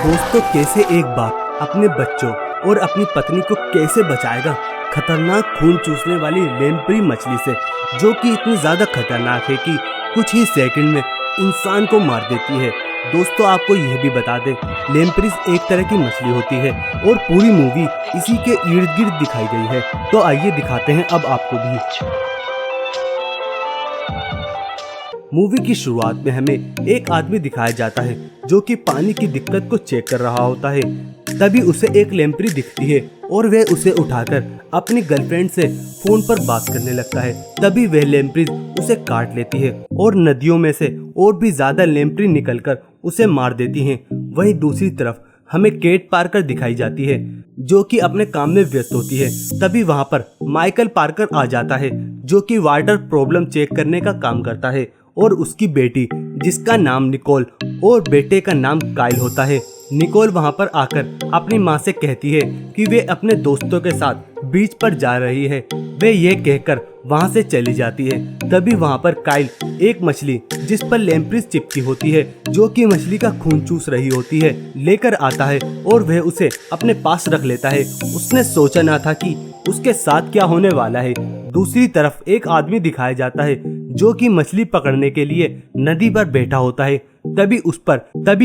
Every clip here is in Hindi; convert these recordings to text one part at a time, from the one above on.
दोस्तों, कैसे एक बाप अपने बच्चों और अपनी पत्नी को कैसे बचाएगा खतरनाक खून चूसने वाली लेम्प्री मछली से, जो कि इतनी ज़्यादा खतरनाक है कि कुछ ही सेकंड में इंसान को मार देती है। दोस्तों, आपको यह भी बता दें, लेम्प्रीज एक तरह की मछली होती है और पूरी मूवी इसी के इर्द गिर्द दिखाई गई है। तो आइए दिखाते हैं अब आपको भी। मूवी की शुरुआत में हमें एक आदमी दिखाया जाता है जो कि पानी की दिक्कत को चेक कर रहा होता है। तभी उसे एक लेम्प्री दिखती है और वह उसे उठाकर अपनी गर्लफ्रेंड से फोन पर बात करने लगता है। तभी वह लेम्प्रीज उसे काट लेती है और नदियों में से और भी ज्यादा लेम्प्री निकलकर उसे मार देती हैं। वहीं दूसरी तरफ हमें केट पार्कर दिखाई जाती है जो कि अपने काम में व्यस्त होती है। तभी वहां पर माइकल पार्कर आ जाता है जो कि वाटर प्रॉब्लम चेक करने का काम करता है, और उसकी बेटी जिसका नाम निकोल और बेटे का नाम काइल होता है। निकोल वहां पर आकर अपनी माँ से कहती है कि वे अपने दोस्तों के साथ बीच पर जा रही है। वे ये कहकर वहां से चली जाती है। तभी वहां पर काइल एक मछली जिस पर लेम्प्रीज चिपकी होती है, जो कि मछली का खून चूस रही होती है, लेकर आता है और वह उसे अपने पास रख लेता है। उसने सोचा ना था कि उसके साथ क्या होने वाला है। दूसरी तरफ एक आदमी दिखाया जाता है जो कि मछली पकड़ने के लिए नदी पर बैठा होता है। तभी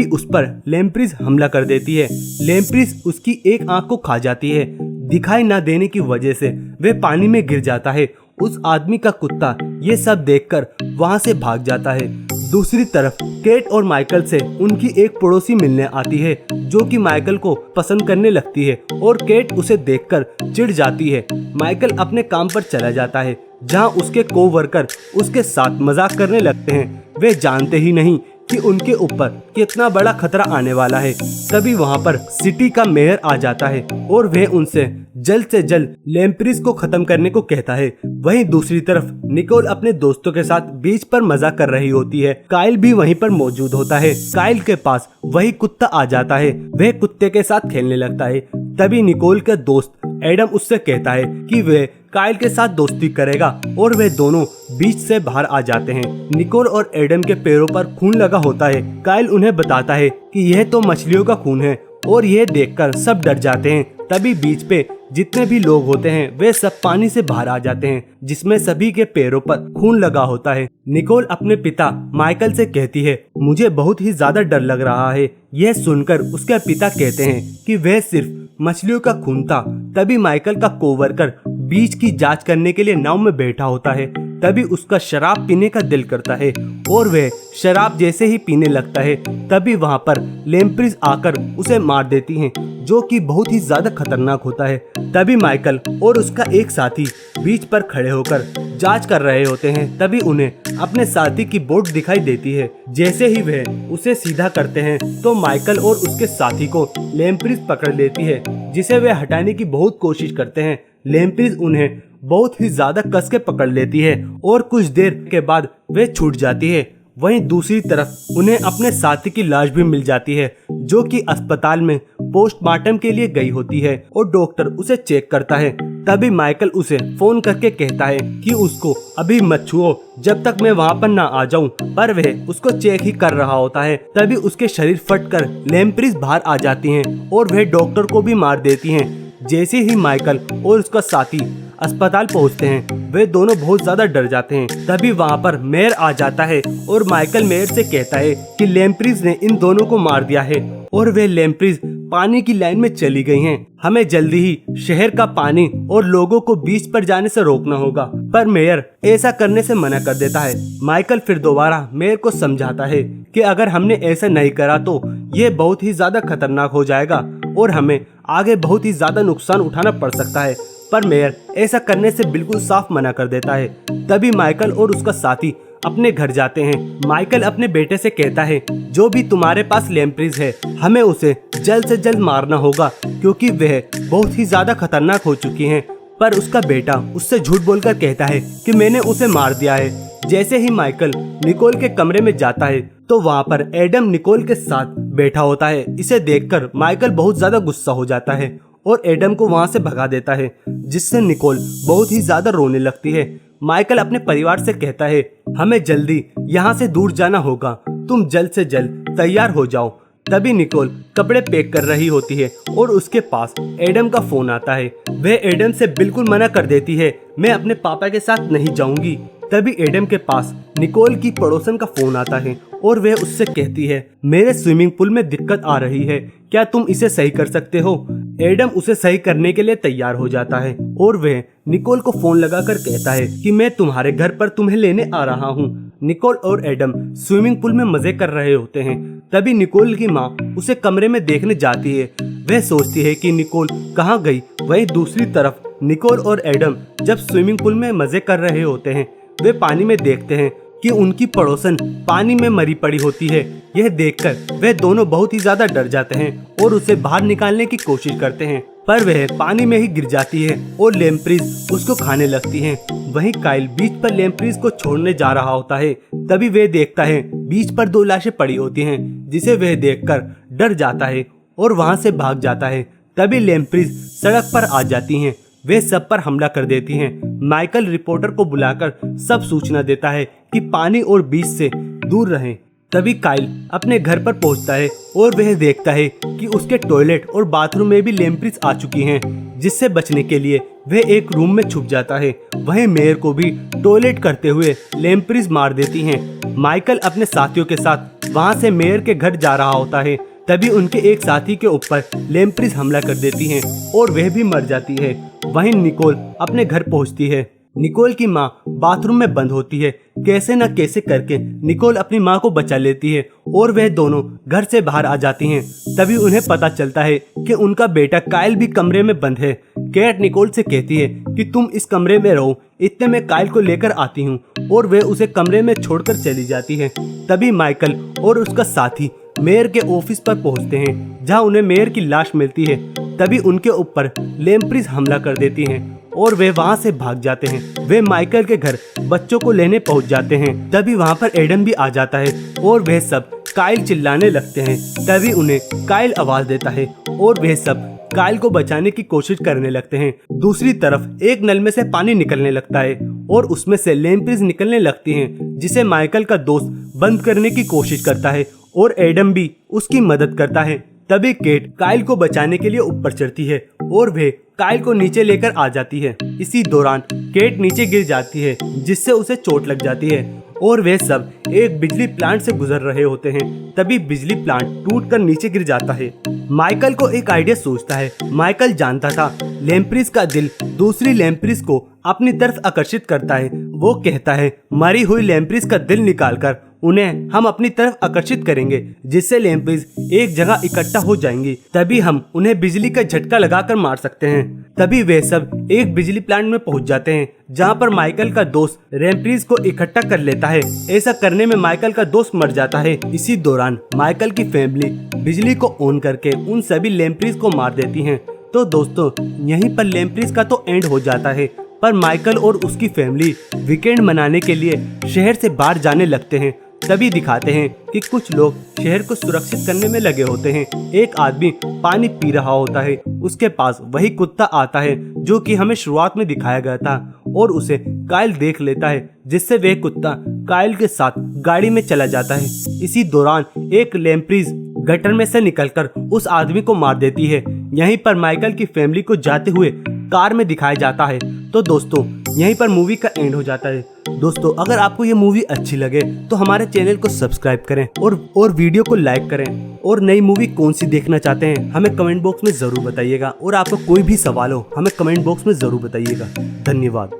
उस पर लेम्प्रीज हमला कर देती है। लेम्प्रीज उसकी एक आंख को खा जाती है। दिखाई ना देने की वजह से वह पानी में गिर जाता है। उस आदमी का कुत्ता ये सब देखकर वहां से भाग जाता है। दूसरी तरफ केट और माइकल से उनकी एक पड़ोसी मिलने आती है जो कि माइकल को पसंद करने लगती है और केट उसे देखकर चिढ़ जाती है। माइकल अपने काम पर चला जाता है जहां उसके कोवर्कर उसके साथ मजाक करने लगते हैं। वे जानते ही नहीं कि उनके ऊपर कितना बड़ा खतरा आने वाला है। तभी वहां पर सिटी का मेयर आ जाता है और वह उनसे जल्द से जल्द लेम्प्रीज को खत्म करने को कहता है। वहीं दूसरी तरफ निकोल अपने दोस्तों के साथ बीच पर मजा कर रही होती है। काइल भी वहीं पर मौजूद होता है। काइल के पास वही कुत्ता आ जाता है। वह कुत्ते के साथ खेलने लगता है। तभी निकोल का दोस्त एडम उससे कहता है कि वह काइल के साथ दोस्ती करेगा और वे दोनों बीच से बाहर आ जाते हैं। निकोल और एडम के पैरों पर खून लगा होता है। काइल उन्हें बताता है कि यह तो मछलियों का खून है और यह देखकर सब डर जाते हैं। तभी बीच पे जितने भी लोग होते हैं वे सब पानी से बाहर आ जाते हैं, जिसमें सभी के पैरों पर खून लगा होता है। निकोल अपने पिता माइकल से कहती है, मुझे बहुत ही ज्यादा डर लग रहा है। यह सुनकर उसके पिता कहते हैं कि वह सिर्फ मछलियों का खून था। तभी माइकल का कोवर्कर बीच की जांच करने के लिए नाव में बैठा होता है। तभी उसका शराब पीने का दिल करता है और वह शराब जैसे ही पीने लगता है तभी वहां पर लेम्प्रीज आकर उसे मार देती हैं, जो कि बहुत ही ज्यादा खतरनाक होता है। तभी माइकल और उसका एक साथी बीच पर खड़े होकर जांच कर रहे होते हैं। तभी उन्हें अपने साथी की बोट दिखाई देती है। जैसे ही वह उसे सीधा करते हैं तो माइकल और उसके साथी को लेम्प्रीज पकड़ लेती है, जिसे वे हटाने की बहुत कोशिश करते हैं। लेम्प्रीज उन्हें बहुत ही ज्यादा कस के पकड़ लेती है और कुछ देर के बाद वे छूट जाती है। वहीं दूसरी तरफ उन्हें अपने साथी की लाश भी मिल जाती है, जो कि अस्पताल में पोस्टमार्टम के लिए गई होती है और डॉक्टर उसे चेक करता है। तभी माइकल उसे फोन करके कहता है कि उसको अभी मत छुओ जब तक मैं वहां पर ना आ जाऊं, पर वह उसको चेक ही कर रहा होता है। तभी उसके शरीर फटकर लेम्प्रीज बाहर आ जाती हैं और वह डॉक्टर को भी मार देती हैं। जैसे ही माइकल और उसका साथी अस्पताल पहुंचते हैं वे दोनों बहुत ज्यादा डर जाते हैं। तभी वहां पर मेयर आ जाता है और माइकल मेयर से कहता है कि लेम्प्रीज ने इन दोनों को मार दिया है और वे लेम्प्रीज पानी की लाइन में चली गई हैं। हमें जल्दी ही शहर का पानी और लोगों को बीच पर जाने से रोकना होगा। पर मेयर ऐसा करने से मना कर देता है। माइकल फिर दोबारा मेयर को समझाता है कि अगर हमने ऐसा नहीं करा तो ये बहुत ही ज्यादा खतरनाक हो जाएगा और हमें आगे बहुत ही ज्यादा नुकसान उठाना पड़ सकता है। पर मेयर ऐसा करने से बिल्कुल साफ मना कर देता है। तभी माइकल और उसका साथी अपने घर जाते हैं। माइकल अपने बेटे से कहता है, जो भी तुम्हारे पास लेम्प्रीज है हमें उसे जल्द से जल्द मारना होगा, क्योंकि वह बहुत ही ज्यादा खतरनाक हो चुकी हैं। पर उसका बेटा उससे झूठ बोलकर कहता है कि मैंने उसे मार दिया है। जैसे ही माइकल निकोल के कमरे में जाता है तो वहाँ पर एडम निकोल के साथ बैठा होता है। इसे देखकर माइकल बहुत ज्यादा गुस्सा हो जाता है और एडम को वहाँ से भगा देता है, जिससे निकोल बहुत ही ज्यादा रोने लगती है। माइकल अपने परिवार से कहता है, हमें जल्दी यहाँ से दूर जाना होगा, तुम जल्द से जल्द तैयार हो जाओ। तभी निकोल कपड़े पैक कर रही होती है और उसके पास एडम का फोन आता है। वह एडम से बिल्कुल मना कर देती है, मैं अपने पापा के साथ नहीं जाऊंगी। तभी एडम के पास निकोल की पड़ोसन का फोन आता है और वह उससे कहती है, मेरे स्विमिंग पूल में दिक्कत आ रही है, क्या तुम इसे सही कर सकते हो। एडम उसे सही करने के लिए तैयार हो जाता है और वह निकोल को फोन लगाकर कहता है कि मैं तुम्हारे घर पर तुम्हें लेने आ रहा हूँ। निकोल और एडम स्विमिंग पूल में मजे कर रहे होते हैं। तभी निकोल की माँ उसे कमरे में देखने जाती है। वह सोचती है कि निकोल कहाँ गई। वहीं दूसरी तरफ निकोल और एडम जब स्विमिंग पूल में मजे कर रहे होते हैं, वे पानी में देखते हैं कि उनकी पड़ोसन पानी में मरी पड़ी होती है। यह देखकर वे दोनों बहुत ही ज्यादा डर जाते हैं और उसे बाहर निकालने की कोशिश करते हैं, पर वह पानी में ही गिर जाती है और लेम्प्रीज उसको खाने लगती हैं। वहीं काइल बीच पर लेम्प्रीज को छोड़ने जा रहा होता है। तभी वह देखता है बीच पर 2 लाशें पड़ी होती हैं, जिसे वह देखकर डर जाता है और वहां से भाग जाता है। तभी लेम्प्रीज सड़क पर आ जाती हैं। वे सब पर हमला कर देती हैं। माइकल रिपोर्टर को बुलाकर सब सूचना देता है कि पानी और बीच से दूर रहें। तभी काइल अपने घर पर पहुंचता है और वह देखता है कि उसके टॉयलेट और बाथरूम में भी लेम्प्रीज आ चुकी हैं, जिससे बचने के लिए वह एक रूम में छुप जाता है। वहीं मेयर को भी टॉयलेट करते हुए लेम्प्रीज मार देती हैं। माइकल अपने साथियों के साथ वहां से मेयर के घर जा रहा होता है। तभी उनके एक साथी के ऊपर लेम्प्रीज हमला कर देती हैं और वह भी मर जाती है। वहीं निकोल अपने घर पहुंचती है। निकोल की माँ बाथरूम में बंद होती है। कैसे न कैसे करके निकोल अपनी माँ को बचा लेती है और वह दोनों घर से बाहर आ जाती हैं। तभी उन्हें पता चलता है कि उनका बेटा काइल भी कमरे में बंद है। कैट निकोल से कहती है कि तुम इस कमरे में रहो, इतने में काइल को लेकर आती हूँ, और वह उसे कमरे में छोड़कर चली जाती है। तभी माइकल और उसका साथी मेयर के ऑफिस पर पहुंचते हैं, जहां उन्हें मेयर की लाश मिलती है। तभी उनके ऊपर लेम्प्रीज हमला कर देती हैं और वे वहां से भाग जाते हैं। वे माइकल के घर बच्चों को लेने पहुंच जाते हैं। तभी वहां पर एडम भी आ जाता है और वे सब काइल चिल्लाने लगते हैं। तभी उन्हें काइल आवाज देता है और वे सब काइल को बचाने की कोशिश करने लगते हैं। दूसरी तरफ एक नल में से पानी निकलने लगता है और उसमें से लेम्प्रीज निकलने लगती हैं, जिसे माइकल का दोस्त बंद करने की कोशिश करता है और एडम भी उसकी मदद करता है। तभी केट काइल को बचाने के लिए ऊपर चढ़ती है और वे काइल को नीचे लेकर आ जाती है। इसी दौरान केट नीचे गिर जाती है, जिससे उसे चोट लग जाती है और वे सब एक बिजली प्लांट से गुजर रहे होते हैं। तभी बिजली प्लांट टूटकर नीचे गिर जाता है। माइकल को एक आइडिया सूझता है। माइकल जानता था लेम्प्रीज का दिल दूसरी लेम्प्रीज को अपनी तरफ आकर्षित करता है। वो कहता है मरी हुई लेम्प्रीज का दिल निकालकर उन्हें हम अपनी तरफ आकर्षित करेंगे, जिससे लेम्प्रीज एक जगह इकट्ठा हो जाएंगी। तभी हम उन्हें बिजली का झटका लगाकर मार सकते हैं। तभी वे सब एक बिजली प्लांट में पहुंच जाते हैं, जहां पर माइकल का दोस्त लेम्प्रीज को इकट्ठा कर लेता है। ऐसा करने में माइकल का दोस्त मर जाता है। इसी दौरान माइकल की फैमिली बिजली को ऑन करके उन सभी लेम्प्रीज को मार देती है। तो दोस्तों, यहीं पर लेम्प्रीज का तो एंड हो जाता है, पर माइकल और उसकी फैमिली वीकेंड मनाने के लिए शहर से बाहर जाने लगते हैं। तभी दिखाते हैं कि कुछ लोग शहर को सुरक्षित करने में लगे होते हैं। एक आदमी पानी पी रहा होता है। उसके पास वही कुत्ता आता है जो कि हमें शुरुआत में दिखाया गया था और उसे काइल देख लेता है, जिससे वह कुत्ता काइल के साथ गाड़ी में चला जाता है। इसी दौरान एक लेम्प्रीज गटर में से निकलकर उस आदमी को मार देती है। यहीं पर माइकल की फैमिली को जाते हुए कार में दिखाया जाता है। तो दोस्तों, यहीं पर मूवी का एंड हो जाता है। दोस्तों, अगर आपको ये मूवी अच्छी लगे तो हमारे चैनल को सब्सक्राइब करें और वीडियो को लाइक करें। और नई मूवी कौन सी देखना चाहते हैं हमें कमेंट बॉक्स में जरूर बताइएगा। और आपको कोई भी सवाल हो हमें कमेंट बॉक्स में जरूर बताइएगा। धन्यवाद।